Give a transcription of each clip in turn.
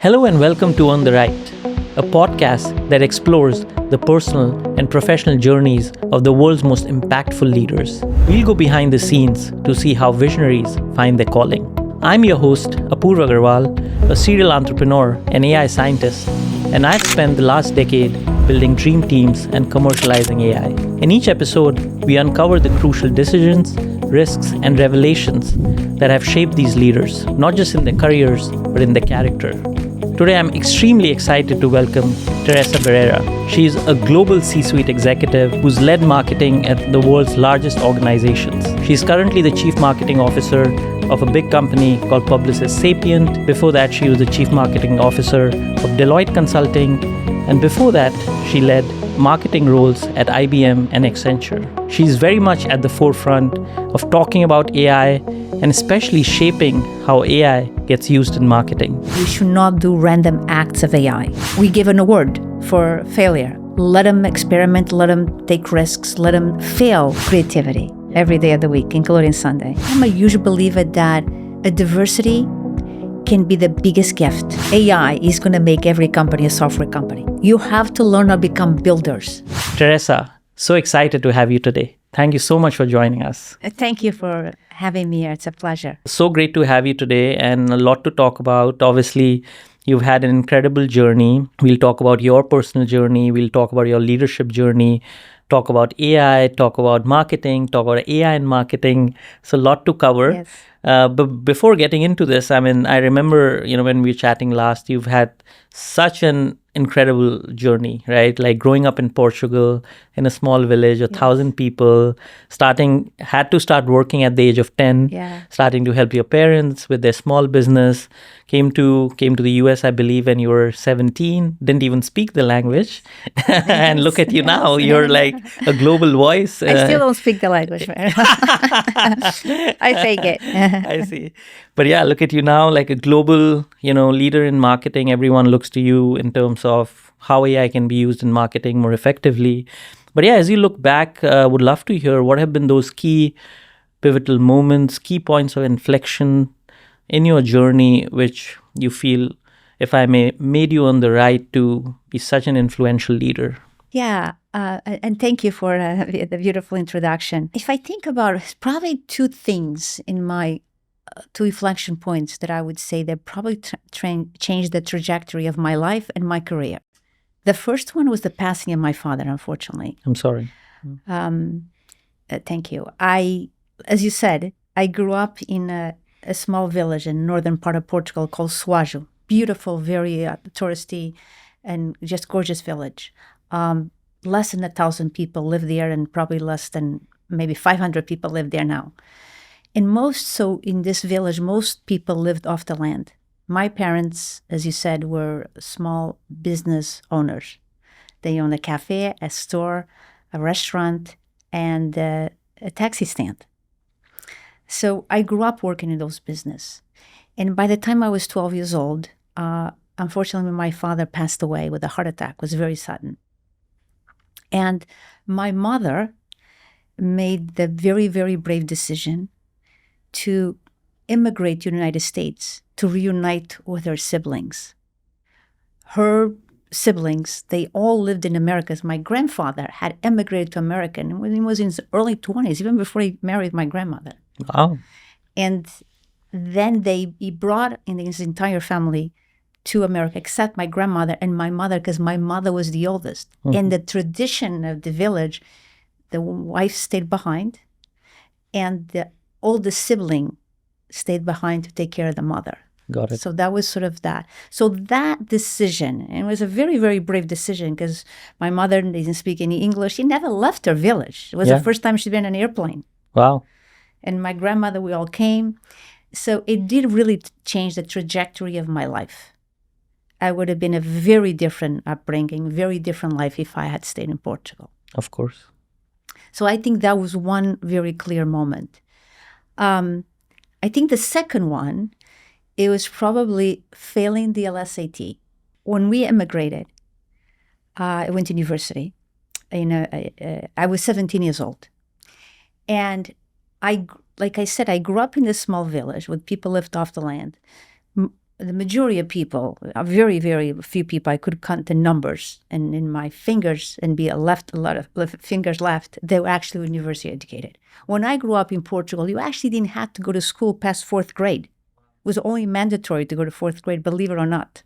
Hello and welcome to On the Right, a podcast that explores the personal and professional journeys of the world's most impactful leaders. We'll go behind the scenes to see how visionaries find their calling. I'm your host, Apoorv Agarwal, a serial entrepreneur and AI scientist, and I've spent the last decade building dream teams and commercializing AI. In each episode, we uncover the crucial decisions, risks, and revelations that have shaped these leaders, not just in their careers, but in their character. Today, I'm extremely excited to welcome Teresa Barreira. She's a global C-suite executive who's led marketing at the world's largest organizations. She's currently the chief marketing officer of a big company called Publicis Sapient. Before that, she was the chief marketing officer of Deloitte Consulting. And before that, she led marketing roles at IBM and Accenture. She's very much at the forefront of talking about AI and especially shaping how AI gets used in marketing. We should not do random acts of AI. We give an award for failure. Let them experiment, let them take risks, let them fail creativity every day of the week, including Sunday. I'm a huge believer that a diversity can be the biggest gift. AI is going to make every company a software company. You have to learn to become builders. Teresa, so excited to have you today. Thank you so much for joining us. Thank you for having me here. It's a pleasure. So great to have you today and a lot to talk about. Obviously, you've had an incredible journey. We'll talk about your personal journey. We'll talk about your leadership journey, talk about AI, talk about marketing, talk about AI and marketing. So a lot to cover. Yes. But before getting into this, I remember, when we were chatting last, you've had such an incredible journey, right? Like growing up in Portugal in a small village, 1,000 people, had to start working at the age of 10, starting to help your parents with their small business, came to the US, I believe, when you were 17, didn't even speak the language. And look at you now, you're like a global voice. I still don't speak the language, man. I fake it. I see. But yeah, look at you now, like a global, leader in marketing. Everyone looks to you in terms of how AI can be used in marketing more effectively. But yeah, as you look back, would love to hear what have been those key pivotal moments, key points of inflection in your journey, which you feel, if I may, made you on the right to be such an influential leader. Yeah, and thank you for the beautiful introduction. If I think about it, probably two things in my two inflection points that I would say that probably changed the trajectory of my life and my career. The first one was the passing of my father, unfortunately. I'm sorry. Thank you. As you said, I grew up in a small village in northern part of Portugal called Suajo. Beautiful, very touristy, and just gorgeous village. Less than 1,000 people live there, and probably less than maybe 500 people live there now. And in this village, most people lived off the land. My parents, as you said, were small business owners. They owned a cafe, a store, a restaurant, and a taxi stand. So I grew up working in those business. And by the time I was 12 years old, unfortunately, my father passed away with a heart attack. It was very sudden. And my mother made the very, very brave decision to immigrate to the United States to reunite with her siblings. Her siblings, they all lived in America. My grandfather had immigrated to America when he was in his early 20s, even before he married my grandmother. Wow. And then he brought in his entire family to America, except my grandmother and my mother, because my mother was the oldest. Mm-hmm. In the tradition of the village, the wife stayed behind, and the oldest sibling stayed behind to take care of the mother. Got it. So that was sort of that. So that decision, and it was a very, very brave decision, because my mother didn't speak any English. She never left her village. It was the first time she'd been on an airplane. Wow. And my grandmother, we all came. So it did really change the trajectory of my life. I would have been a very different upbringing, very different life if I had stayed in Portugal. Of course. So I think that was one very clear moment. I think the second one, it was probably failing the LSAT. When we immigrated, I went to university. I was 17 years old. And like I said, I grew up in this small village with people lived off the land. the majority of people, very, very few people, I could count the numbers and in my fingers and be a lot of fingers left, they were actually university educated. When I grew up in Portugal, you actually didn't have to go to school past fourth grade. It was only mandatory to go to fourth grade, believe it or not.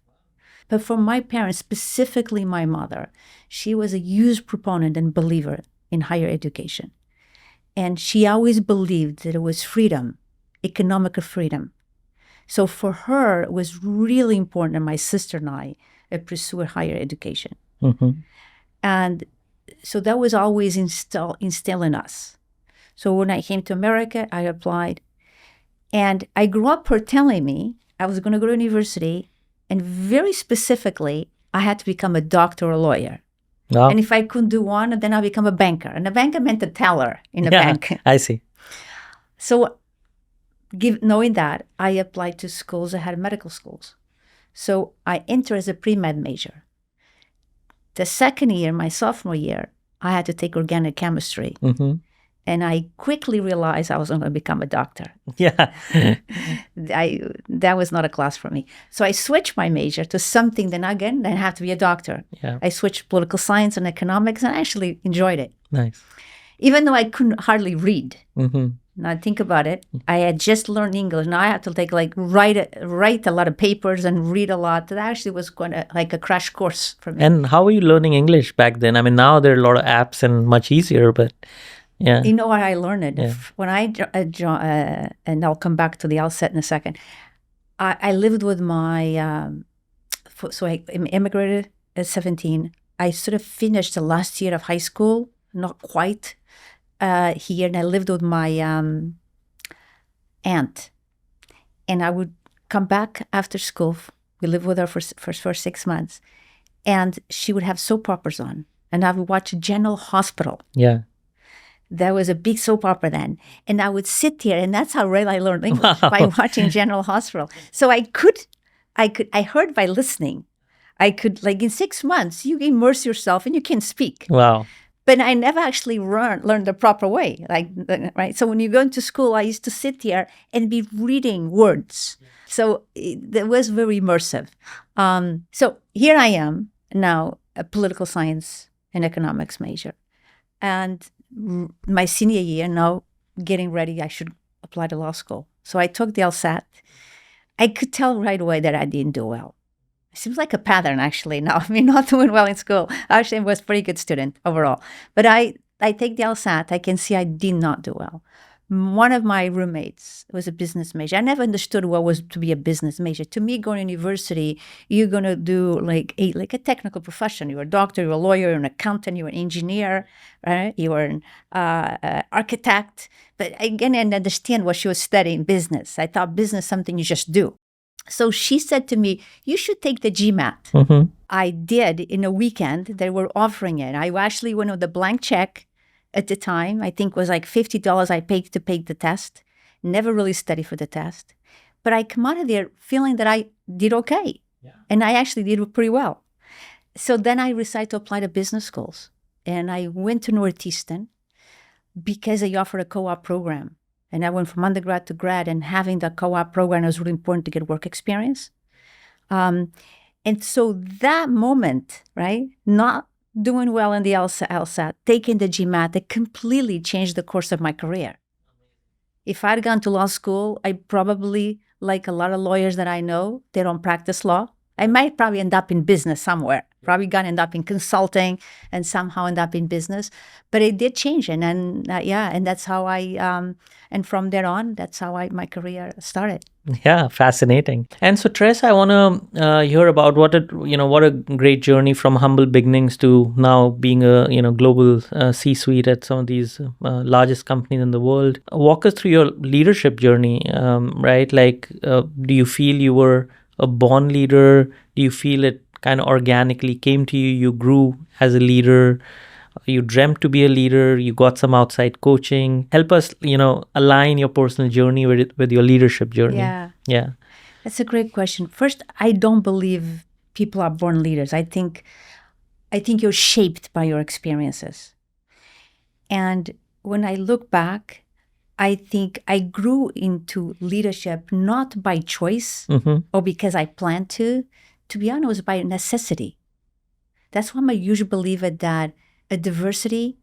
But for my parents, specifically my mother, she was a huge proponent and believer in higher education. And she always believed that it was freedom, economic freedom. So for her, it was really important that my sister and I pursue higher education. Mm-hmm. And so that was always instilled in us. So when I came to America, I applied. And I grew up her telling me I was going to go to university. And very specifically, I had to become a doctor or a lawyer. Wow. And if I couldn't do one, then I'll become a banker. And a banker meant a teller in a bank. I see. So knowing that, I applied to schools that had medical schools. So I entered as a pre-med major. The second year, my sophomore year, I had to take organic chemistry. Mm-hmm. And I quickly realized I was going to become a doctor. Yeah. That was not a class for me. So I switched my major to something then again, then have to be a doctor. Yeah. I switched political science and economics and I actually enjoyed it. Nice. Even though I couldn't hardly read. Mm-hmm. Now think about it. I had just learned English. Now I had to write a lot of papers and read a lot. That actually was going to like a crash course for me. And how were you learning English back then? I mean, now there are a lot of apps and much easier, but yeah. You know what I learned? Yeah. When and I'll come back to the LSAT in a second. I lived with my, so I immigrated at 17. I sort of finished the last year of high school, not quite. Here, and I lived with my aunt, and I would come back after school. We lived with her for 6 months, and she would have soap operas on, and I would watch General Hospital. Yeah. There was a big soap opera then, and I would sit here, and that's how really I learned English, by watching General Hospital. So I heard by listening. I could, like in 6 months, you immerse yourself and you can speak. Wow. But I never actually learned the proper way, right? So when you go into school, I used to sit here and be reading words. So it was very immersive. So here I am now, a political science and economics major. And my senior year, now getting ready, I should apply to law school. So I took the LSAT. I could tell right away that I didn't do well. It seems like a pattern, actually, now. I mean, not doing well in school. Actually, I was a pretty good student overall. But I take the LSAT. I can see I did not do well. One of my roommates was a business major. I never understood what was to be a business major. To me, going to university, you're going to do like a technical profession. You're a doctor, you're a lawyer, you're an accountant, you're an engineer, right? You're an architect. But again, I didn't understand what she was studying, business. I thought business is something you just do. So she said to me, you should take the GMAT. Mm-hmm. I did in a weekend. They were offering it. I actually went with a blank check at the time. I think it was like $50 I paid to pay the test. Never really studied for the test. But I come out of there feeling that I did okay. Yeah. And I actually did pretty well. So then I decided to apply to business schools. And I went to Northeastern because they offered a co-op program. And I went from undergrad to grad, and having the co-op program was really important to get work experience. And so that moment, right, not doing well in the LSAT, taking the GMAT, it completely changed the course of my career. If I'd gone to law school, I probably, like a lot of lawyers that I know, they don't practice law. I might probably end up in business somewhere. Probably gonna end up in consulting and somehow end up in business. But it did change, and that's how and from there on, that's how my career started. Yeah, fascinating. And so, Teresa, I want to hear about what a great journey from humble beginnings to now being a global C-suite at some of these largest companies in the world. Walk us through your leadership journey, right? Like, do you feel you were a born leader? Do you feel it kind of organically came to you? You grew as a leader. You dreamt to be a leader. You got some outside coaching. Help us, align your personal journey with your leadership journey. Yeah. That's a great question. First, I don't believe people are born leaders. I think you're shaped by your experiences. And when I look back, I think I grew into leadership not by choice or because I planned to be honest, by necessity. That's why I'm a huge believer that a diversity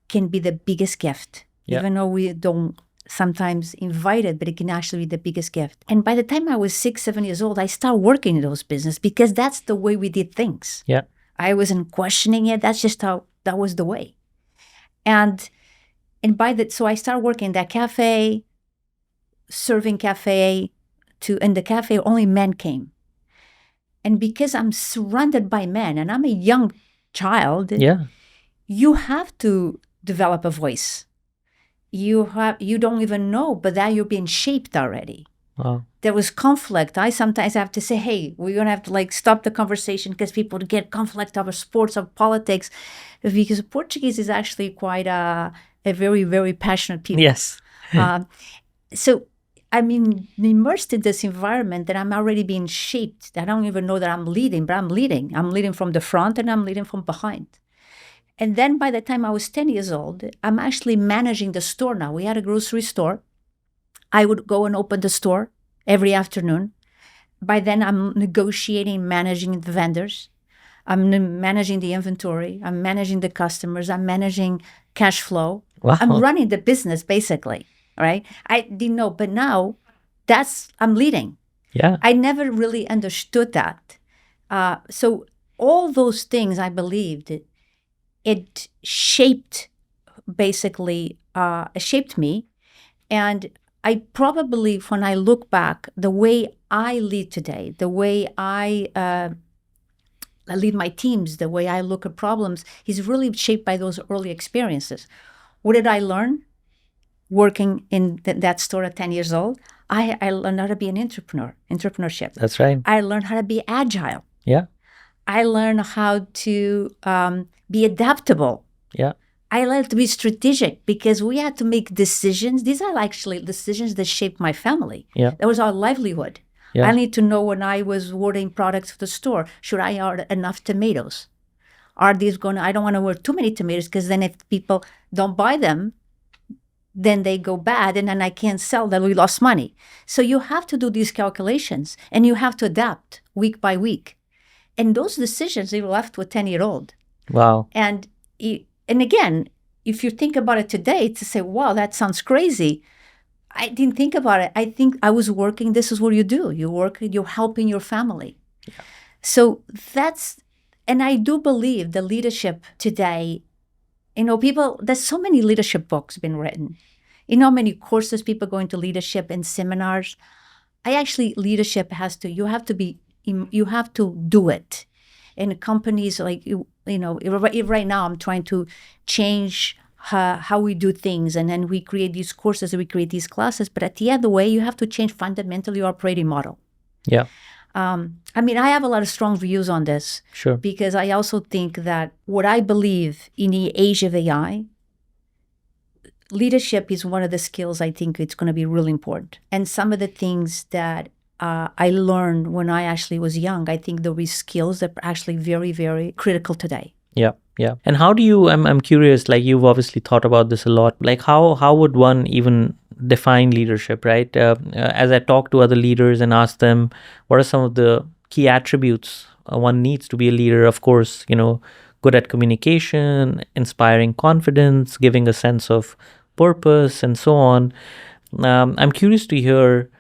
can be the biggest gift, even though we don't sometimes invite it, but it can actually be the biggest gift. And by the time I was 6, 7 years old, I started working in those businesses because that's the way we did things. Yeah. I wasn't questioning it. That's just how, that was the way. And so I started working in that cafe, serving cafe in the cafe, only men came. And because I'm surrounded by men and I'm a young child, you have to develop a voice. You don't even know, but that you're being shaped already. Wow. There was conflict. I sometimes have to say, hey, we're going to have to stop the conversation because people get conflict over sports, over politics, because Portuguese is actually quite a very, very passionate people. Yes. So I'm immersed in this environment that I'm already being shaped. I don't even know that I'm leading, but I'm leading. I'm leading from the front and I'm leading from behind. And then by the time I was 10 years old, I'm actually managing the store now. We had a grocery store. I would go and open the store every afternoon. By then, I'm negotiating, managing the vendors. I'm managing the inventory. I'm managing the customers. I'm managing cash flow. Wow. I'm running the business, basically, right? I didn't know, but now I'm leading. Yeah. I never really understood that. So all those things, I believed, it shaped, basically, shaped me. And I probably, when I look back, the way I lead today, the way I lead my teams, the way I look at problems, is really shaped by those early experiences. What did I learn working in that store at 10 years old? I learned how to be an entrepreneurship. That's right. I learned how to be agile. Yeah. I learned how to be adaptable. Yeah. I learned to be strategic because we had to make decisions. These are actually decisions that shaped my family. Yeah. That was our livelihood. Yeah. I need to know when I was ordering products for the store, should I order enough tomatoes? I don't want to order too many tomatoes because then if people don't buy them, then they go bad and then I can't sell them. We lost money. So you have to do these calculations and you have to adapt week by week. And those decisions, they were left to a 10-year-old. Wow. And again, if you think about it today, to say, wow, that sounds crazy. I didn't think about it. I think I was working. This is what you do. You work, you're helping your family. Yeah. So and I do believe the leadership today, there's so many leadership books been written. How many courses people go into leadership and seminars. Leadership you have to do it. And companies right now I'm trying to change how we do things, and then we create these courses, we create these classes, but at the end of the way, you have to change fundamentally your operating model. Yeah. I have a lot of strong views on this. Sure. Because I also think that what I believe in the age of AI, leadership is one of the skills I think it's going to be really important. And some of the things that I learned when I actually was young, I think there were skills that are actually very, very critical today. Yeah, yeah. And how do you, I'm curious, you've obviously thought about this a lot, how would one even define leadership, right? As I talk to other leaders and ask them, what are some of the key attributes one needs to be a leader? Of course, good at communication, inspiring confidence, giving a sense of purpose, and so on. I'm curious to hear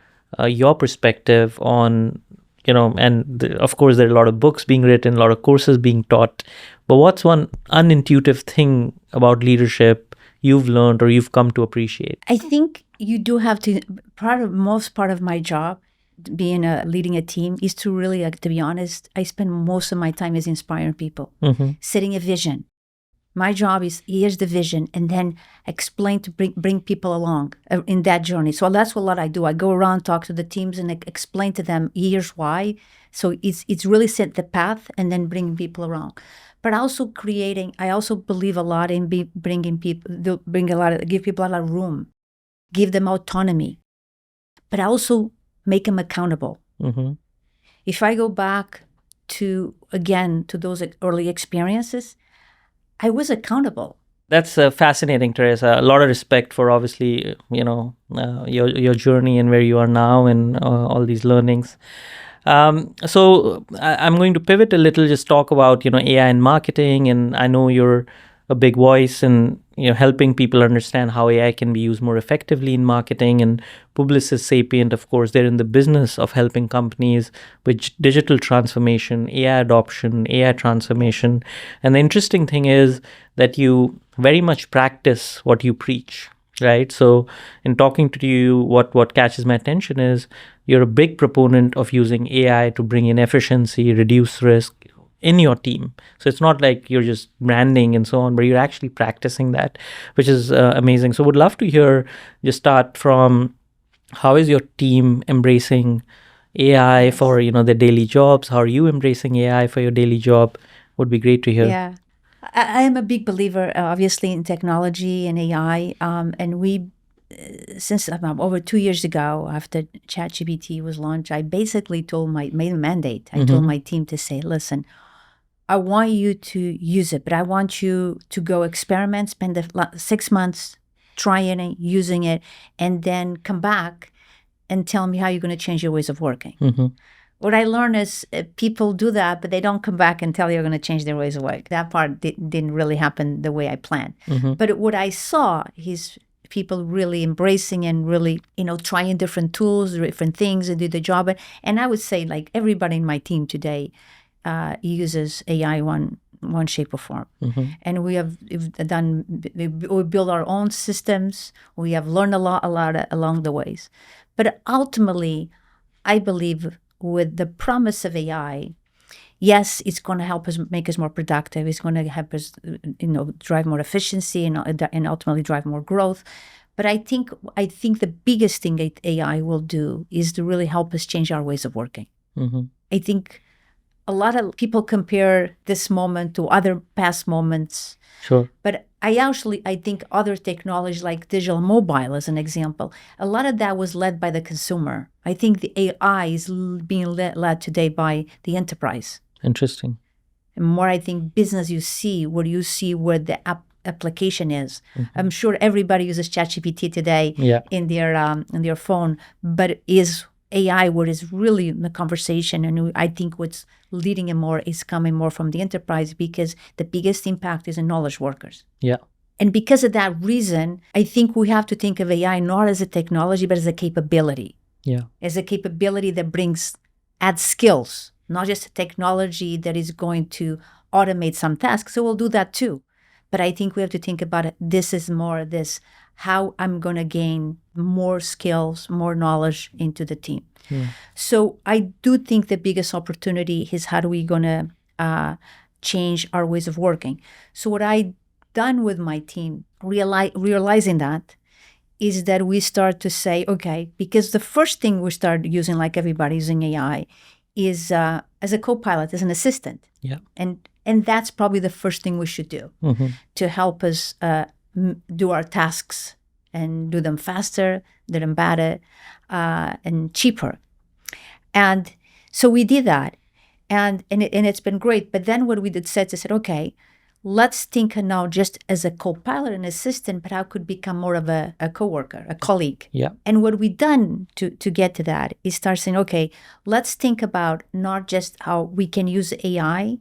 your perspective on, of course, there are a lot of books being written, a lot of courses being taught, but what's one unintuitive thing about leadership you've learned or you've come to appreciate? I think you do have to, most part of my job, leading a team, is to really, to be honest, I spend most of my time is inspiring people, setting a vision. My job is, here's the vision, and then explain to bring people along in that journey. So that's what I do. I go around, talk to the teams, and explain to them, here's why. So it's really set the path, and then bringing people around. But also I also believe a lot in give people a lot of room, give them autonomy, but also make them accountable. Mm-hmm. If I go back to those early experiences, I was accountable. That's fascinating, Teresa. A lot of respect for obviously, your journey and where you are now and all these learnings. So I'm going to pivot a little, just talk about, AI and marketing. And I know you're a big voice and, helping people understand how AI can be used more effectively in marketing. And Publicis Sapient, of course, they're in the business of helping companies with digital transformation, AI adoption, AI transformation. And the interesting thing is that you very much practice what you preach. Right. So in talking to you, what catches my attention is you're a big proponent of using AI to bring in efficiency, reduce risk in your team. So it's not like you're just branding and so on, but you're actually practicing that, which is amazing. So would love to hear, just start from how is your team embracing AI for, their daily jobs? How are you embracing AI for your daily job? Would be great to hear. Yeah. I am a big believer, obviously, in technology and AI. And we, since over 2 years ago, after ChatGPT was launched, I basically made a mandate. I told my team to say, listen, I want you to use it, but I want you to go experiment, spend 6 months trying it, using it, and then come back and tell me how you're going to change your ways of working. What I learned is people do that, but they don't come back and tell you they're going to change their ways of work. That part didn't really happen the way I planned. But what I saw is people really embracing and really, trying different tools, different things, and do the job. And I would say, like, everybody in my team today uses AI one shape or form. And we've built our own systems. We have learned a lot along the ways. But ultimately, I believe with the promise of AI, yes, it's going to help us make us more productive. It's going to help us, drive more efficiency and ultimately drive more growth. But I think the biggest thing that AI will do is to really help us change our ways of working. I think a lot of people compare this moment to other past moments. Sure. But I think other technology like digital mobile, as an example, a lot of that was led by the consumer. I think the AI is being led today by the enterprise. Interesting. And more, I think, business you see where the application is. I'm sure everybody uses ChatGPT today in their phone, but is AI what is really in the conversation? And I think what's leading it more is coming more from the enterprise, because the biggest impact is in knowledge workers. Yeah. And because of that reason, I think we have to think of AI not as a technology, but as a capability. Yeah. As a capability that adds skills, not just a technology that is going to automate some tasks. So we'll do that too. But I think we have to think about it. This is more how I'm going to gain more skills, more knowledge into the team. Yeah. So I do think the biggest opportunity is how are we going to change our ways of working. So what I done with my team, realizing that, is that we start to say, okay, because the first thing we start using, like everybody using AI, is as a co-pilot, as an assistant. Yeah. And that's probably the first thing we should do to help us do our tasks and do them faster, do them better, and cheaper. And so we did that, and it's been great. But then what we said, okay, let's think now just as a co-pilot and assistant, but how could become more of a coworker, a colleague. Yeah. And what we done to get to that is start saying, okay, let's think about not just how we can use AI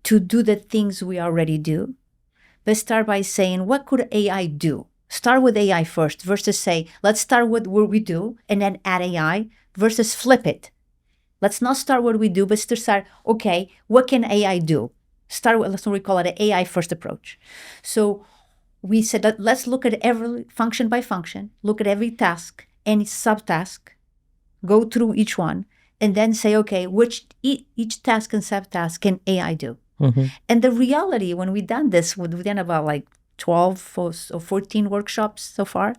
to do the things we already do, but start by saying, what could AI do? Start with AI first versus say, let's start with what we do and then add AI, versus flip it. Let's not start what we do, but start, okay, what can AI do? Start with, let's call it an AI first approach. So we said, let's look at every function by function, look at every task, any subtask, go through each one, and then say, okay, each task and subtask can AI do? And the reality, when we've done this, we've done about like 12 or 14 workshops so far,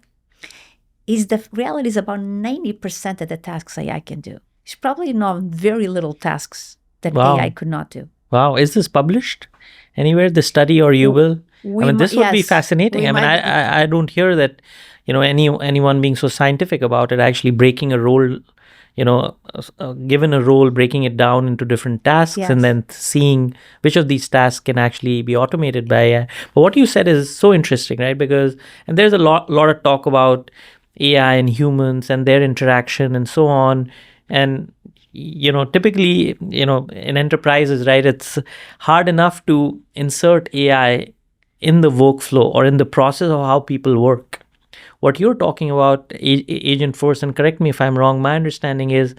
is the reality is about 90% of the tasks AI can do. It's probably not very little tasks that AI could not do. Wow. Is this published anywhere, the study, or you will? This would be fascinating. I don't hear that, anyone being so scientific about it, actually breaking a role, given a role, breaking it down into different tasks, Yes. and then seeing which of these tasks can actually be automated by AI. But what you said is so interesting, right? And there's a lot of talk about AI and humans and their interaction and so on. And typically, in enterprises, right, it's hard enough to insert AI in the workflow or in the process of how people work. What you're talking about, agent force, and correct me if I'm wrong, my understanding is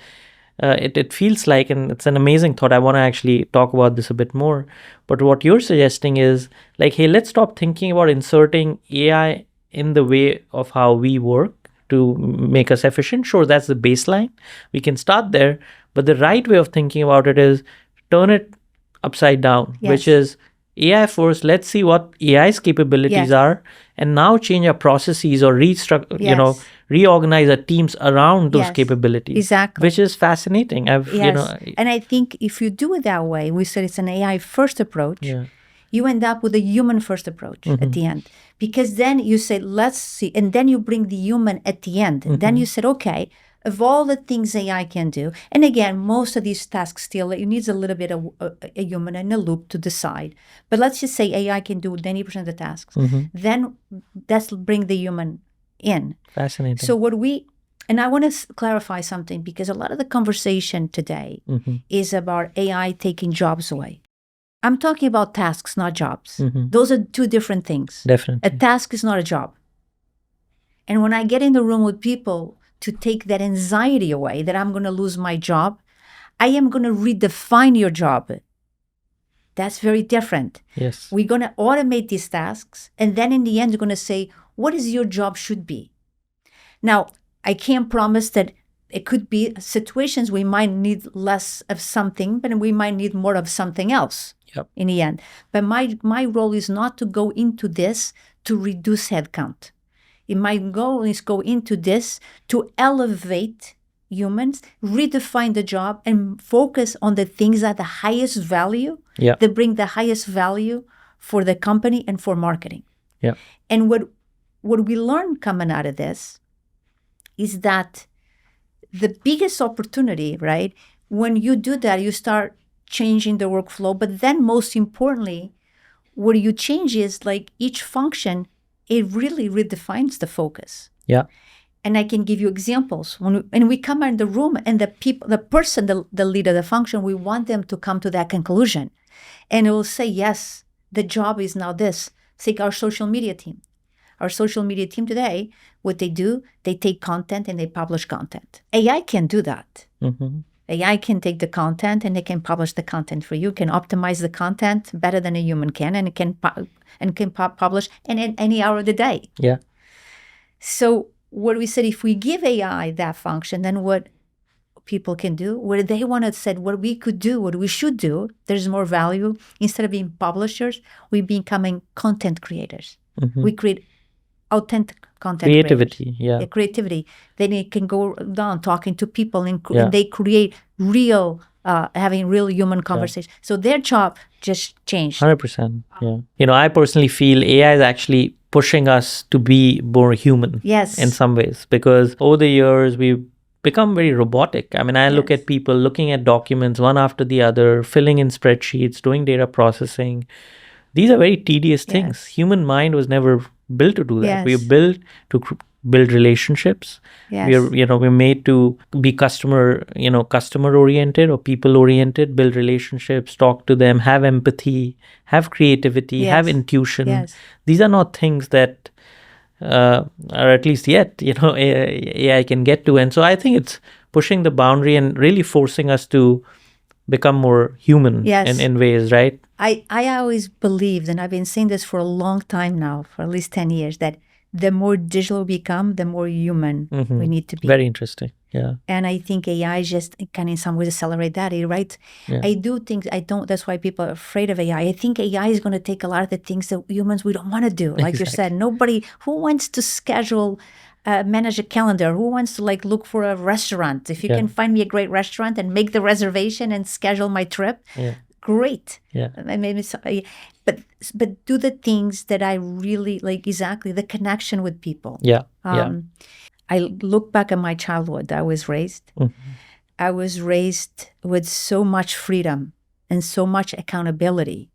it feels like, and it's an amazing thought, I want to actually talk about this a bit more, but what you're suggesting is like, hey, let's stop thinking about inserting AI in the way of how we work to make us efficient. Sure, that's the baseline. We can start there, but the right way of thinking about it is turn it upside down, Yes. which is AI first. Let's see what AI's capabilities Yes. are, and now change our processes or restructure, Yes. reorganize our teams around those Yes, capabilities. exactly. Which is fascinating. And I think if you do it that way, we said it's an AI first approach. Yeah. You end up with a human first approach at the end, because then you say, let's see, and then you bring the human at the end. Then you said, okay, of all the things AI can do, and again, most of these tasks still, it needs a little bit of a human in a loop to decide. But let's just say AI can do 90% of the tasks. Then let's bring the human in. Fascinating. So and I want to clarify something, because a lot of the conversation today is about AI taking jobs away. I'm talking about tasks, not jobs. Those are two different things. Definitely. A task is not a job. And when I get in the room with people to take that anxiety away, that I'm going to lose my job, I am going to redefine your job. That's very different. Yes. We're going to automate these tasks, and then in the end, you're going to say, what is your job should be? Now, I can't promise that it could be situations we might need less of something, but we might need more of something else. Yep. In the end. But my role is not to go into this to reduce headcount. My goal is go into this to elevate humans, redefine the job, and focus on the things that the highest value, that bring the highest value for the company and for marketing. Yeah. And what we learned coming out of this is that the biggest opportunity, right? When you do that, you start changing the workflow. But then most importantly, what you change is like each function, it really redefines the focus. Yeah. And I can give you examples. When we come in the room and the person, the leader, the function, we want them to come to that conclusion. And it will say, yes, the job is now this. Take our social media team. Our social media team today, what they do, they take content and they publish content. AI can do that. AI can take the content and they can publish the content for you, can optimize the content better than a human can, and it can publish in any hour of the day. Yeah. So what we said, if we give AI that function, then what people can do, what they want to say, what we could do, what we should do, there's more value. Instead of being publishers, we're becoming content creators. We create authentic content creativity. creators. Creativity. Then it can go down talking to people and they create real having real human conversation. So their job just changed. 100%. Yeah. I personally feel AI is actually pushing us to be more human. Yes. In some ways, because over the years we've become very robotic. I mean, I look at people looking at documents one after the other, filling in spreadsheets, doing data processing. These are very tedious things. Human mind was never built to do that. We are built to build relationships. We're made to be customer oriented or people oriented, build relationships, talk to them, have empathy, have creativity, have intuition. These are not things that or at least yet, AI can get to. And so I think it's pushing the boundary and really forcing us to become more human in ways, right? I always believed, and I've been saying this for a long time now, for at least 10 years, that the more digital we become, the more human we need to be. Very interesting. Yeah. And I think AI just can in some ways accelerate that, right? Yeah. I do think, that's why people are afraid of AI. I think AI is going to take a lot of the things that humans, we don't want to do. Like you said, who wants to schedule, manage a calendar? Who wants to look for a restaurant? If you can find me a great restaurant and make the reservation and schedule my trip, great. Yeah. Maybe but do the things that I really like, exactly, the connection with people. Yeah. I look back at my childhood. I was raised, I was raised with so much freedom and so much accountability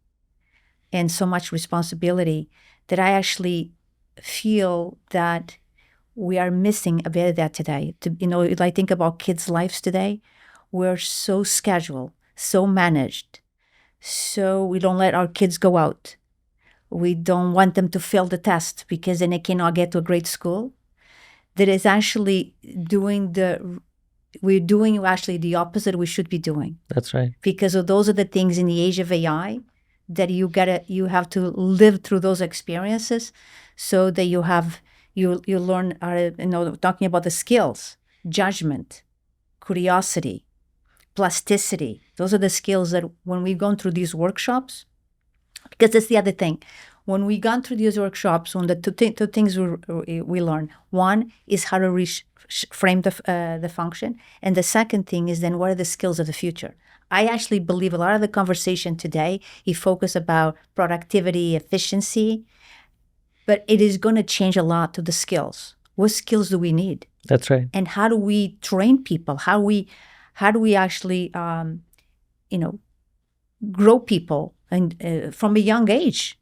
and so much responsibility that I actually feel that we are missing a bit of that today. If I think about kids' lives today, we're so scheduled, so managed, so we don't let our kids go out. We don't want them to fail the test because then they cannot get to a great school. That is actually we're doing actually the opposite we should be doing. That's right. Because those are the things in the age of AI that you have to live through those experiences so that you learn, talking about the skills, judgment, curiosity, plasticity. Those are the skills that when we've gone through these workshops, because that's the other thing. When we gone through these workshops, the two things we learn. One is how to frame the function. And the second thing is then what are the skills of the future? I actually believe a lot of the conversation today, you focus about productivity, efficiency, but it is going to change a lot to the skills. What skills do we need? That's right. And how do we train people? How do we actually, grow people and from a young age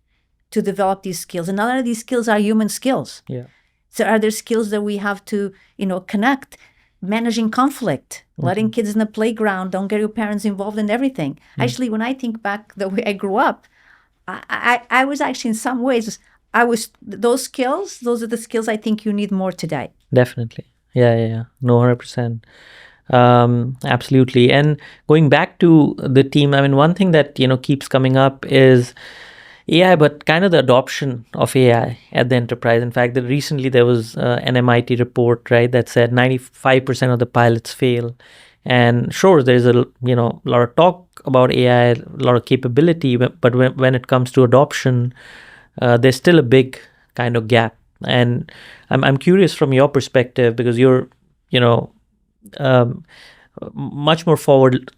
to develop these skills? And a lot of these skills are human skills. Yeah. So are there skills that we have to, connect, managing conflict, letting kids in the playground, don't get your parents involved in everything. Actually, when I think back the way I grew up, I was actually in some ways, those skills, those are the skills I think you need more today. Definitely. Yeah. No, 100%. Absolutely. And going back to the team, I mean, one thing that, keeps coming up is AI, but kind of the adoption of AI at the enterprise. In fact, recently there was an MIT report, right, that said 95% of the pilots fail. And sure, there's a lot of talk about AI, a lot of capability, but when it comes to adoption, there's still a big kind of gap. And I'm curious from your perspective, because you're, much more forward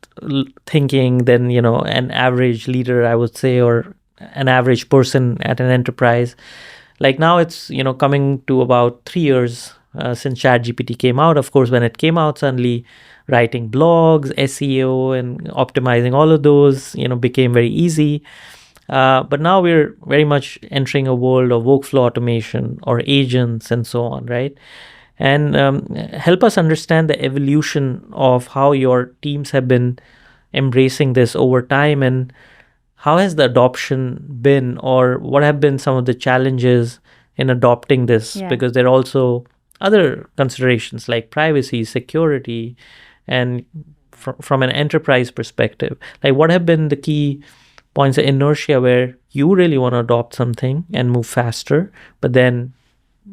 thinking than, an average leader, I would say, or an average person at an enterprise. Like now it's, coming to about 3 years since ChatGPT came out. Of course, when it came out, suddenly writing blogs, SEO and optimizing all of those, became very easy. But now we're very much entering a world of workflow automation or agents and so on, right? And help us understand the evolution of how your teams have been embracing this over time, and how has the adoption been, or what have been some of the challenges in adopting this? Yeah. Because there are also other considerations like privacy, security, and from an enterprise perspective, like what have been the key points of inertia where you really want to adopt something and move faster, but then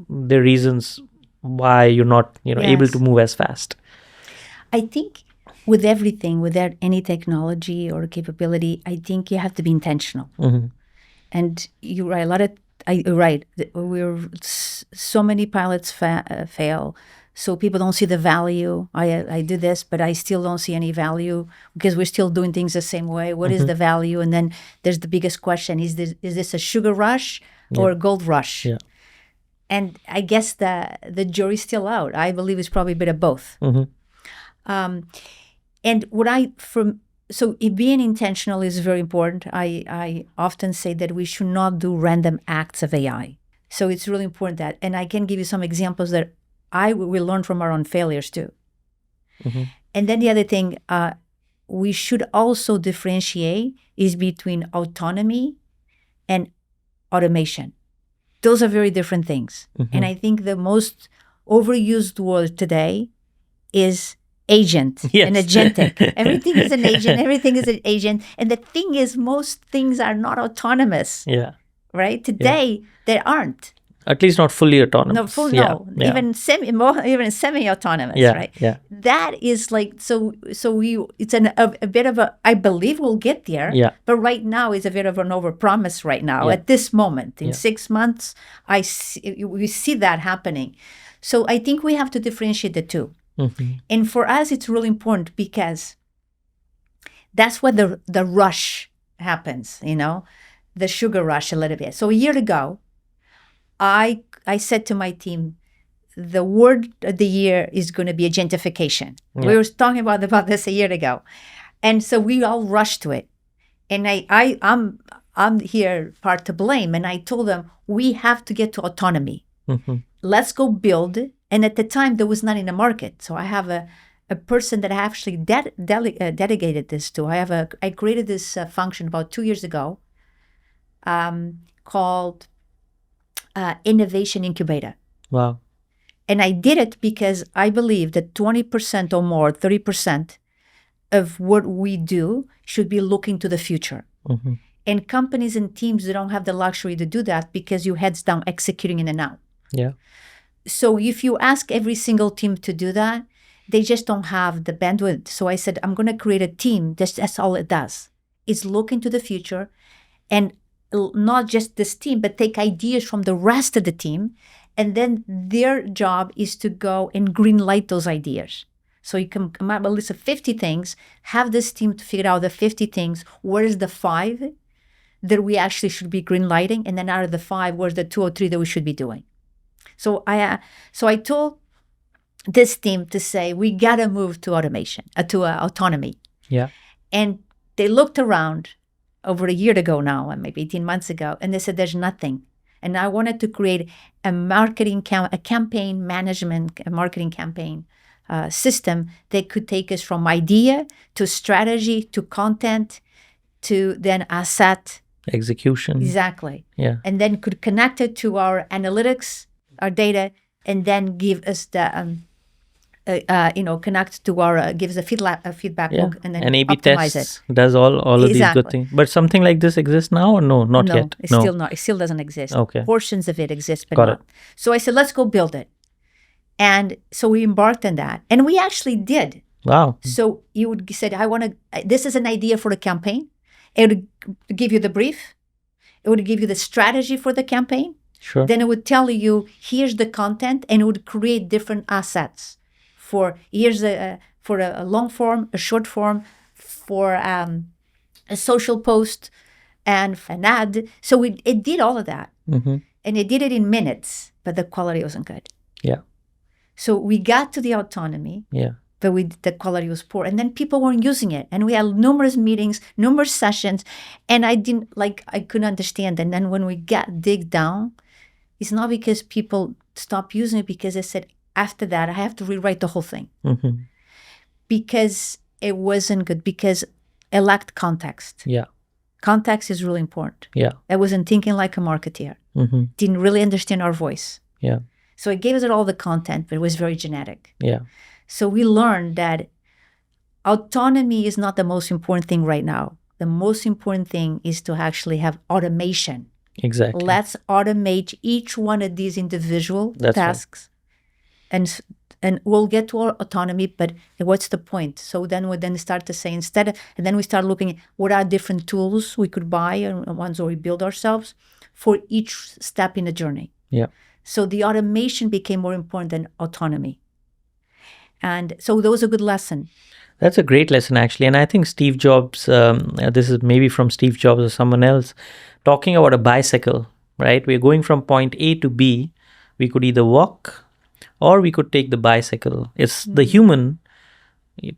the reasons why you're not able to move as fast? I think with everything, with any technology or capability, I think you have to be intentional. And you're right. You're right. So many pilots fail. So people don't see the value. I do this, but I still don't see any value because we're still doing things the same way. What is the value? And then there's the biggest question: is this a sugar rush or a gold rush? Yeah. And I guess the jury's still out. I believe it's probably a bit of both. And being intentional is very important. I often say that we should not do random acts of AI. So it's really important that, and I can give you some examples that we learn from our own failures too. And then the other thing we should also differentiate is between autonomy and automation. Those are very different things. And I think the most overused word today is agent and agentic. Everything is an agent. Everything is an agent. And the thing is, most things are not autonomous. Yeah. Right? Today, they aren't. At least not fully autonomous. No. Even semi-autonomous, right? Yeah. That is like, it's a bit of a, I believe we'll get there. Yeah. But right now is a bit of an overpromise right now at this moment. In 6 months, we see that happening. So I think we have to differentiate the two. And for us, it's really important because that's where the rush happens, the sugar rush a little bit. So a year ago, I said to my team, the word of the year is going to be agentification. Yeah. We were talking about this a year ago. And so we all rushed to it. And I'm here part to blame. And I told them, we have to get to autonomy. Mm-hmm. Let's go build. And at the time, there was none in the market. So I have a person that I actually delegated this to. I created this function about 2 years ago called Innovation Incubator. Wow. And I did it because I believe that 20% or more, 30% of what we do should be looking to the future. Mm-hmm. And companies and teams, they don't have the luxury to do that because you heads down executing in the now. Yeah. So if you ask every single team to do that, they just don't have the bandwidth. So I said, I'm going to create a team. That's all it does. It's look into the future, and not just this team, but take ideas from the rest of the team. And then their job is to go and green light those ideas. So you can come up with a list of 50 things, have this team to figure out the 50 things. Where's the 5 that we actually should be green lighting? And then out of the 5, where's the 2 or 3 that we should be doing? So I told this team to say, we got to move to automation, to autonomy. Yeah. And they looked around over a year ago now, maybe 18 months ago, and they said, there's nothing. And I wanted to create a campaign management, a marketing campaign system that could take us from idea to strategy to content to then asset. Execution. Exactly. Yeah. And then could connect it to our analytics, our data, and then give us the connect to our give us a feedback Yeah. loop, and then and A/B optimize tests it. does all of these Exactly. good things. But something like this exists now or no? Not No, yet. it's still not. It still doesn't exist. Okay. Portions of it exist, but Got not. it. So I said, let's go build it. And so we embarked on that, and we actually did. Wow. So you would said, this is an idea for the campaign. It would give you the brief. It would give you the strategy for the campaign. Sure. Then it would tell you, here's the content, and it would create different assets for a long form, a short form, for a social post, and an ad. So it did all of that. Mm-hmm. And it did it in minutes, but the quality wasn't good. Yeah. So we got to the autonomy, Yeah. but the quality was poor. And then people weren't using it. And we had numerous meetings, numerous sessions, and I couldn't understand. And then when we dig down, it's not because people stopped using it, because I said, after that, I have to rewrite the whole thing. Mm-hmm. Because it wasn't good, because it lacked context. Yeah. Context is really important. Yeah. I wasn't thinking like a marketeer. Mm-hmm. Didn't really understand our voice. Yeah. So it gave us all the content, but it was very genetic. Yeah. So we learned that autonomy is not the most important thing right now. The most important thing is to actually have automation. Exactly. Let's automate each one of these individual tasks. Right. And we'll get to our autonomy, but what's the point? So then we start to say and then we start looking at what are different tools we could buy and ones where we build ourselves for each step in the journey. Yeah. So the automation became more important than autonomy. And so that was a good lesson. That's a great lesson, actually. And I think Steve Jobs, this is maybe from Steve Jobs or someone else, talking about a bicycle, right? We're going from point A to B. We could either walk or we could take the bicycle. It's the human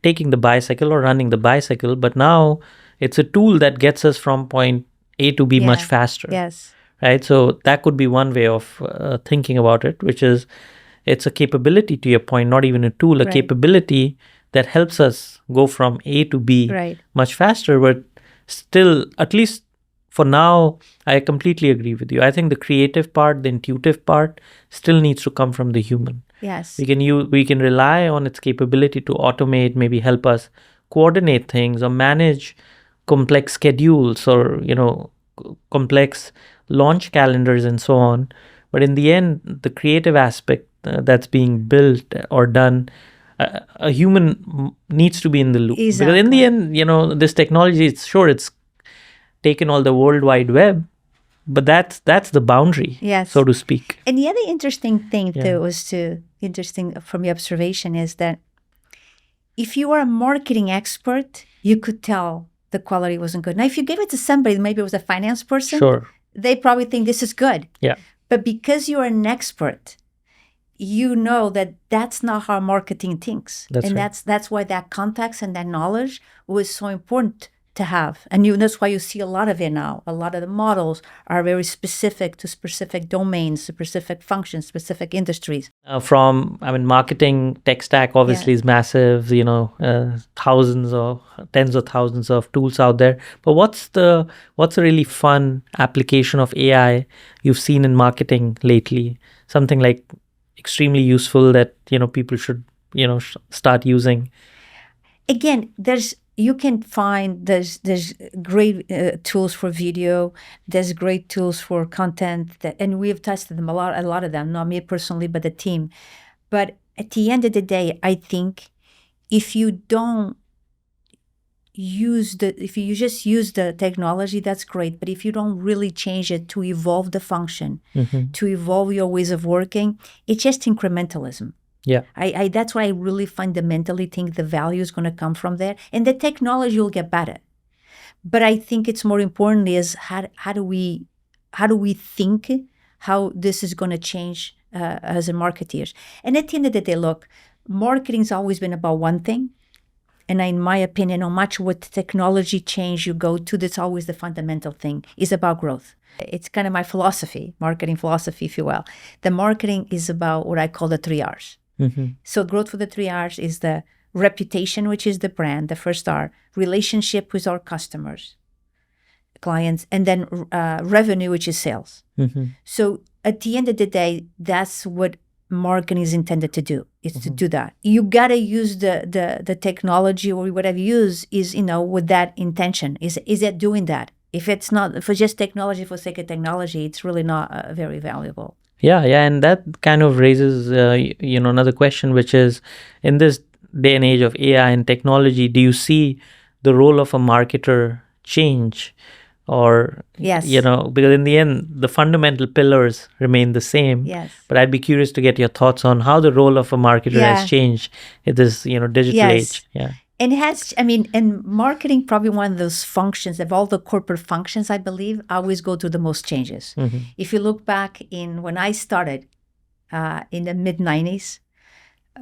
taking the bicycle or running the bicycle. But now it's a tool that gets us from point A to B much faster. Yes. Right? So that could be one way of thinking about it, which is it's a capability, to your point, not even a tool, a capability that helps us go from A to B much faster. But still, at least for now, I completely agree with you. I think the creative part, the intuitive part still needs to come from the human. Yes. We can rely on its capability to automate, maybe help us coordinate things or manage complex schedules or, complex launch calendars and so on. But in the end, the creative aspect that's being built or done, a human needs to be in the loop. Exactly. Because in the end, this technology, it's taken all the World Wide Web, but that's the boundary, so to speak. And the other interesting thing that was interesting from your observation is that if you are a marketing expert, you could tell the quality wasn't good. Now, if you gave it to somebody, maybe it was a finance person, sure, they probably think this is good. Yeah. But because you're an expert, you know that that's not how marketing thinks. That's and right. that's why that context and that knowledge was so important to have. And that's why you see a lot of it now. A lot of the models are very specific to specific domains, specific functions, specific industries. Marketing tech stack obviously is massive, thousands or tens of thousands of tools out there. But what's a really fun application of AI you've seen in marketing lately? Something like extremely useful that, people should, start using. Again, there's great tools for video. There's great tools for content, and we have tested them a lot of them, not me personally, but the team. But at the end of the day, I think if you just use the technology, that's great. But if you don't really change it to evolve the function, to evolve your ways of working, it's just incrementalism. Yeah, that's why I really fundamentally think the value is going to come from there, and the technology will get better. But I think it's more important is how do we think how this is going to change as a marketeers. And at the end of the day, look, marketing's always been about one thing, and in my opinion, no matter what technology change you go to, that's always the fundamental thing is about growth. It's kind of my philosophy, marketing philosophy, if you will. The marketing is about what I call the 3 R's. So growth for the 3 R's is the reputation, which is the brand, the first R, relationship with our customers, clients, and then revenue, which is sales. So at the end of the day, that's what marketing is intended to do, is to do that. You got to use the technology or whatever you use is, with that intention. Is it doing that? If it's not, for just technology for sake of technology, it's really not very valuable. Yeah, and that kind of raises, another question, which is, in this day and age of AI and technology, do you see the role of a marketer change? Or, yes, because in the end, the fundamental pillars remain the same. Yes. But I'd be curious to get your thoughts on how the role of a marketer has changed in this, digital age. Yeah. And and marketing, probably one of those functions of all the corporate functions, I believe, always go through the most changes. If you look back when I started in the mid-90s,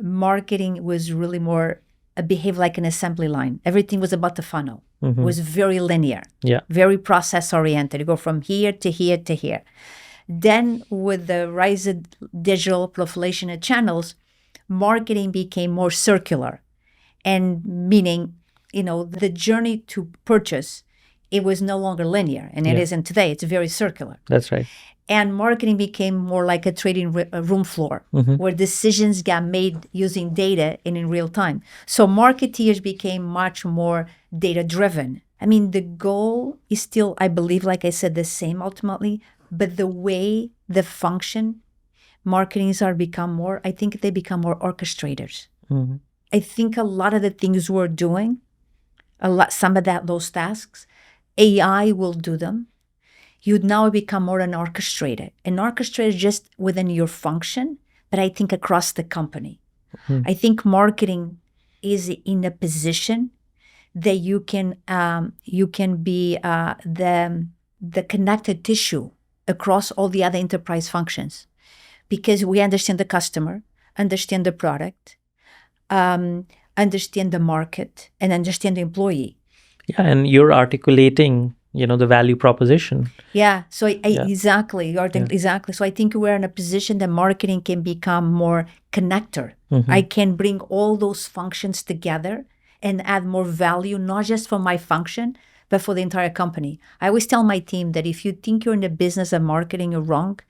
marketing was really more behaved like an assembly line. Everything was about the funnel. It was very linear, very process-oriented. You go from here to here to here. Then with the rise of digital proliferation of channels, marketing became more circular. And meaning, the journey to purchase, it was no longer linear, and it isn't today. It's very circular. That's right. And marketing became more like a trading room floor, where decisions got made using data and in real time. So marketeers became much more data-driven. The goal is still, I believe, like I said, the same ultimately, but the way the function marketings I think they become more orchestrators. I think a lot of the things we're doing, some of those tasks, AI will do them. You'd now become more an orchestrator. An orchestrator just within your function, but I think across the company. I think marketing is in a position that you can be the connected tissue across all the other enterprise functions, because we understand the customer, understand the product, understand the market, and understand the employee. Yeah, and you're articulating, the value proposition. Yeah, so exactly. Exactly. So I think we're in a position that marketing can become more connector. I can bring all those functions together and add more value, not just for my function, but for the entire company. I always tell my team that if you think you're in the business of marketing, you're wrong.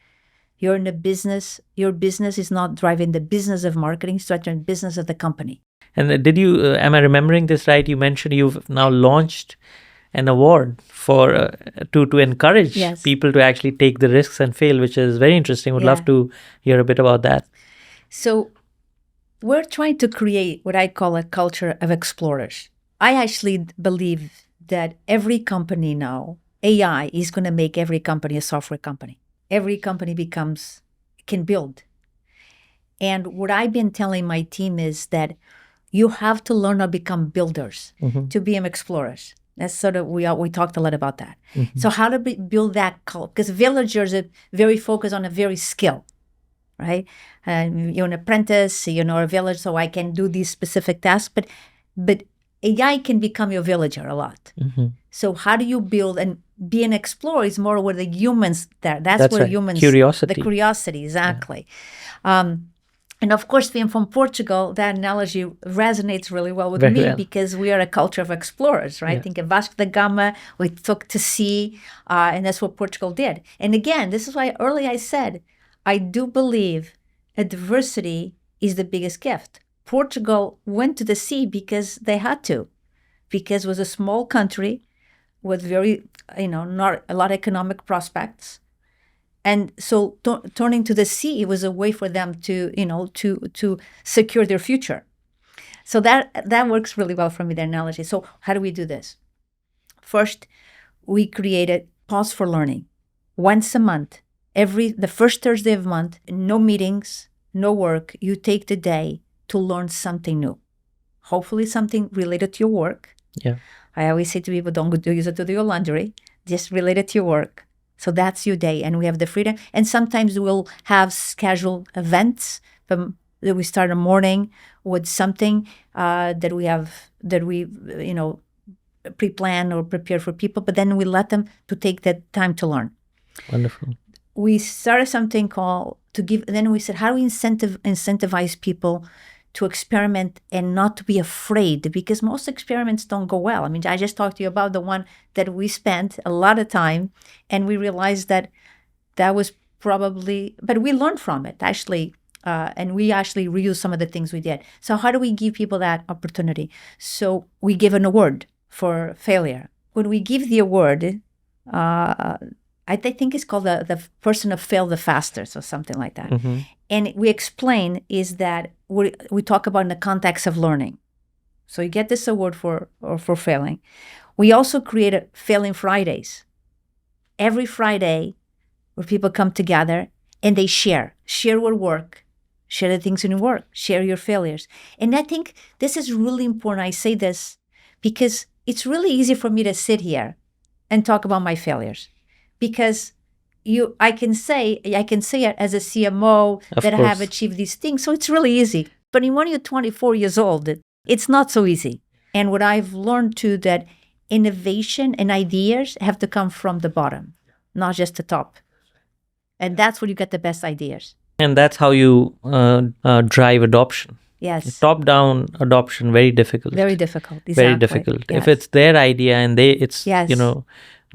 You're in the business. Your business is not driving the business of marketing, it's driving the business of the company. And am I remembering this right? You mentioned you've now launched an award for to encourage people to actually take the risks and fail, which is very interesting. Would love to hear a bit about that. So we're trying to create what I call a culture of explorers. I actually believe that every company now, AI is going to make every company a software company. Every company can build. And what I've been telling my team is that you have to learn to become builders, to be explorers. That's sort of, we talked a lot about that. So how to build that culture, because villagers are very focused on a very skill. right? You're an apprentice, a village, so I can do these specific tasks. But AI can become your villager a lot. So how do you build and be an explorer is more where the humans there. That's where right. humans Curiosity. the curiosity, exactly. And of course, being from Portugal, that analogy resonates really well with me because we are a culture of explorers, right? Think of Vasco da Gama, we took to sea, and that's what Portugal did. And again, this is why early I said, I do believe adversity is the biggest gift. Portugal went to the sea because they had to, because it was a small country with very, not a lot of economic prospects. And so turning to the sea was a way for them to, to secure their future. So that works really well for me, the analogy. So how do we do this? First, we created Pause for Learning. Once a month, the first Thursday of the month, no meetings, no work. You take the day to learn something new. Hopefully something related to your work. Yeah. I always say to people, don't use it to do your laundry, just related to your work. So that's your day, and we have the freedom. And sometimes we'll have scheduled events that we start in the morning with something that we pre-plan or prepare for people. But then we let them to take that time to learn. Wonderful. We started something called then we said, how do we incentivize people to experiment and not to be afraid? Because most experiments don't go well. I mean, I just talked to you about the one that we spent a lot of time, and we realized that was probably, but we learned from it, actually, and we actually reused some of the things we did. So how do we give people that opportunity? So we give an award for failure. When we give the award, I think it's called the person who failed the fastest or something like that. Mm-hmm. And we explain is that we talk about in the context of learning. So you get this award for failing. We also created Failing Fridays. Every Friday where people come together and they share your work, share the things in your work, share your failures. And I think this is really important. I say this because it's really easy for me to sit here and talk about my failures. Because I can say it as a CMO that I have achieved these things. So it's really easy. But when you're 24 years old, it's not so easy. And what I've learned too, that innovation and ideas have to come from the bottom, not just the top. And that's where you get the best ideas. And that's how you drive adoption. Yes. Top-down adoption, very difficult. Very difficult. Exactly. Very difficult. Yes. If it's their idea and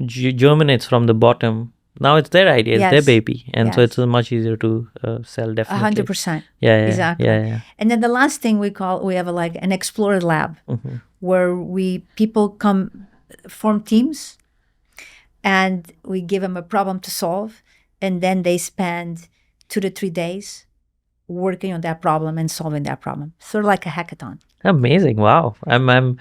germinates from the bottom, now it's their idea, it's their baby. And so it's much easier to sell, definitely. 100%. Yeah, exactly. Yeah. And then the last thing we have an Explorer Lab, where people come, form teams, and we give them a problem to solve, and then they spend 2 to 3 days working on that problem and solving that problem. Sort of like a hackathon. Amazing! Wow, I'm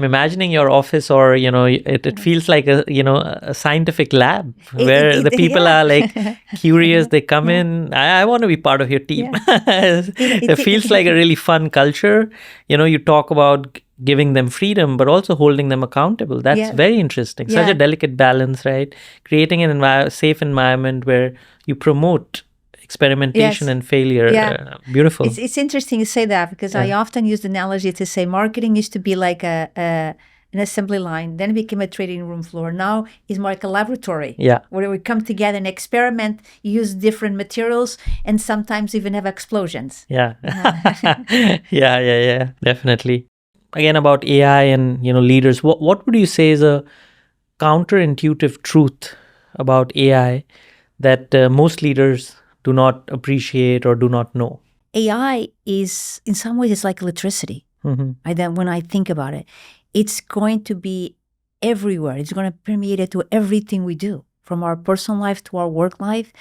imagining your office, or it feels like a scientific lab where the people are like curious. They come in. I want to be part of your team. It feels like a really fun culture. You talk about giving them freedom, but also holding them accountable. That's very interesting. Such a delicate balance, right? Creating an safe environment where you promote experimentation and failure. Beautiful. It's interesting you say that, because I often use the analogy to say marketing used to be like an assembly line, then it became a trading room floor. Now it's more like a laboratory where we come together and experiment, use different materials, and sometimes even have explosions. Yeah. Definitely. Again, about AI and leaders, what would you say is a counterintuitive truth about AI that most leaders do not appreciate or do not know? AI is, in some ways, it's like electricity. When I think about it, it's going to be everywhere. It's going to permeate it to everything we do, from our personal life to our work life.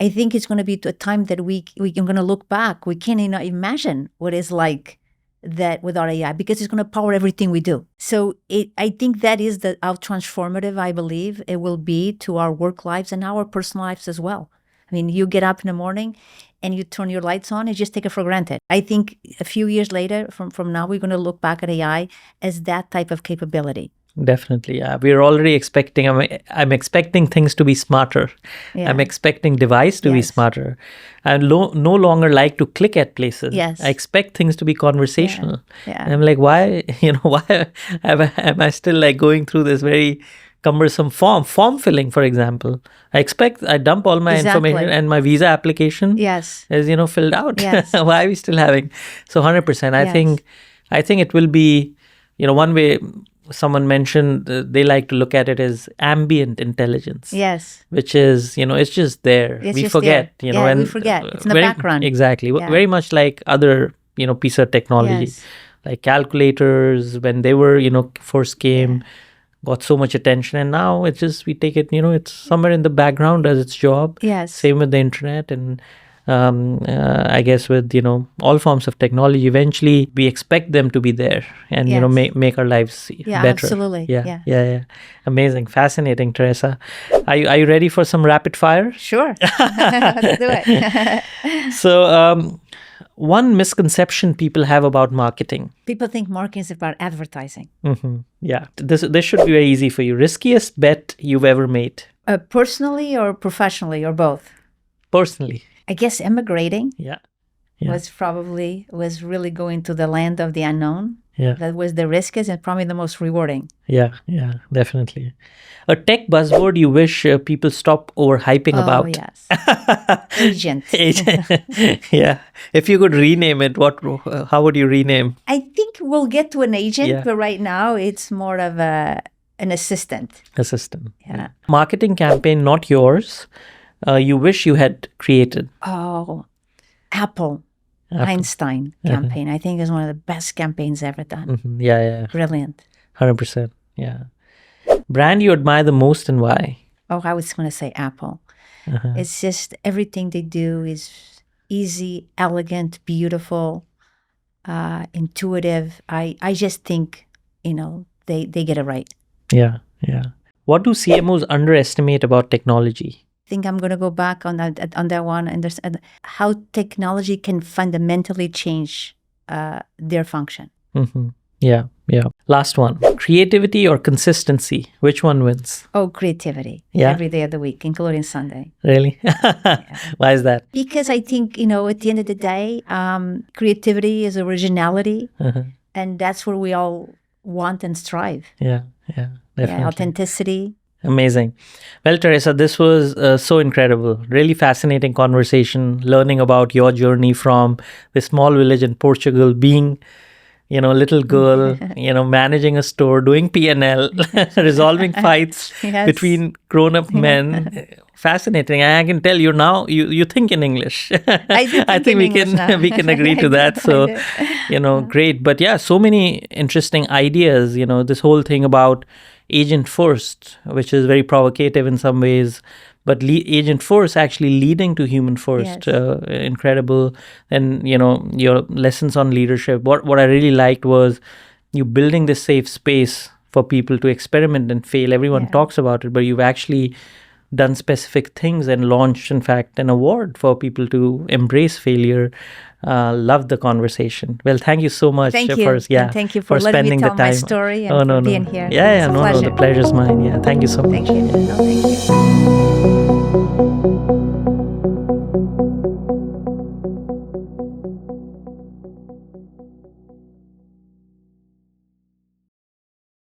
I think it's going to be to a time that we're going to look back. We can't even imagine what it's like that without AI, because it's going to power everything we do. So I think that is how transformative I believe it will be to our work lives and our personal lives as well. I mean, you get up in the morning and you turn your lights on and just take it for granted. I think a few years later from now, we're going to look back at AI as that type of capability. Definitely. Yeah. We're already expecting, I'm expecting things to be smarter. Yeah. I'm expecting device to be Yes. smarter. I no longer like to click at places. Yes. I expect things to be conversational. Yeah. And I'm like, why, why am I still like going through this very cumbersome form filling, for example? I dump all my Exactly. information and my visa application Yes. is, filled out. Yes. Why are we still having? So 100%. Yes. I think it will be, one way someone mentioned they like to look at it as ambient intelligence. Yes. Which is, it's just there. It's we just forget, there. and we forget. It's in the very, background. Exactly. Yeah. Very much like other, piece of technology. Yes. Like calculators, when they were, first came, got so much attention. And now it's just, we take it, it's somewhere in the background, does its job. Yes. Same with the internet. And I guess with, all forms of technology, eventually we expect them to be there and, Yes. make our lives better. Absolutely. Yeah. Amazing. Fascinating, Teresa. Are you ready for some rapid fire? Sure. Let's do it. So, one misconception people have about marketing. People think marketing is about advertising. Mm-hmm. Yeah. This should be very easy for you. Riskiest bet you've ever made? Personally or professionally or both? Personally. I guess immigrating Yeah. was really going to the land of the unknown. Yeah. That was the riskiest and probably the most rewarding. Yeah, definitely. A tech buzzword you wish people stop overhyping about? Oh, yes. Agent. Yeah. If you could rename it, how would you rename? I think we'll get to an agent, Yeah. but right now it's more of an assistant. Assistant. Yeah. Marketing campaign, not yours, you wish you had created? Oh, Apple. Einstein campaign. I think is one of the best campaigns ever done. Mm-hmm. Yeah. Brilliant. 100%. Yeah. Brand you admire the most and why? Oh, I was going to say Apple. It's just everything they do is easy, elegant, beautiful, intuitive. I just think, they get it right. Yeah. What do CMOs underestimate about technology? I think I'm going to go back on that one and understand how technology can fundamentally change their function. Mm-hmm. Yeah. Last one. Creativity or consistency? Which one wins? Oh, creativity. Yeah. Every day of the week, including Sunday. Really? Why is that? Because I think, at the end of the day, creativity is originality. And that's where we all want and strive. Yeah, definitely. Authenticity. Amazing. Well, Teresa, this was so incredible. Really fascinating conversation, learning about your journey from the small village in Portugal, being, little girl, managing a store, doing P&L, resolving fights between grown-up men. Fascinating. I can tell you now, you think in English. I think we can agree to that. So, great. But yeah, so many interesting ideas, this whole thing about agent first, which is very provocative in some ways, but agent first actually leading to human first. Yes. Incredible. And, your lessons on leadership. What I really liked was you building this safe space for people to experiment and fail. Everyone talks about it, but you've actually done specific things and launched, in fact, an award for people to embrace failure. Love the conversation. Well, thank you so much. Thank you. And thank you for letting spending me tell the time. my story and for being here. It's a pleasure. The pleasure's mine. Yeah, thank you so much. Thank you. No, thank you.